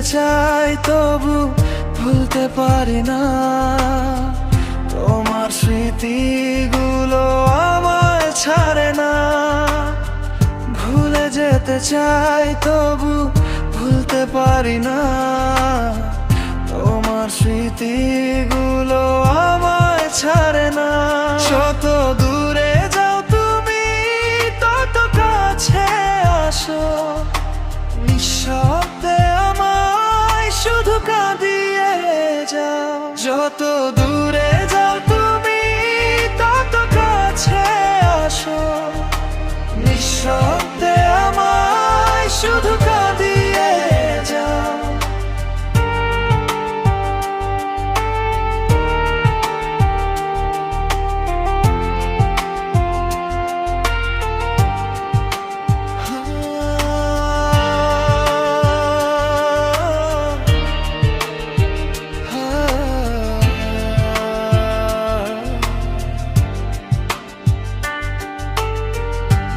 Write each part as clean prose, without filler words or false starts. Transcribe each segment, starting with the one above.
চাই তবু ভুলতে পারি না। তোমার স্মৃতিগুলো আমায় ছাড়ে না। ভুলে যেতে চাই তবু ভুলতে পারি না। তোমার স্মৃতিগুলো আমায় ছাড়ে না। যত দূরে যাও তুমি তত কাছে আসো। নিঃশব্দে আমায় শুধু কাঁদিয়ে যাও। যত দূরে যাও তুমি তত কাছে আসো। নিঃশব্দে আমায় শুধু কাঁদিয়ে যাও।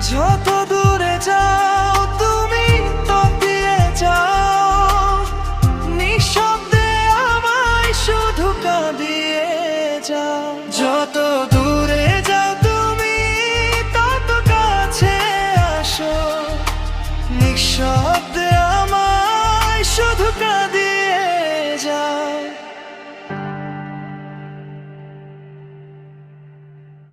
যত দূরে যাও তুমি তত দিয়ে যাও। নিঃশব্দে আমায় শুধু কাঁদিয়ে যাও। যত দূরে যাও তুমি তত কাছে আসো। নিঃশব্দে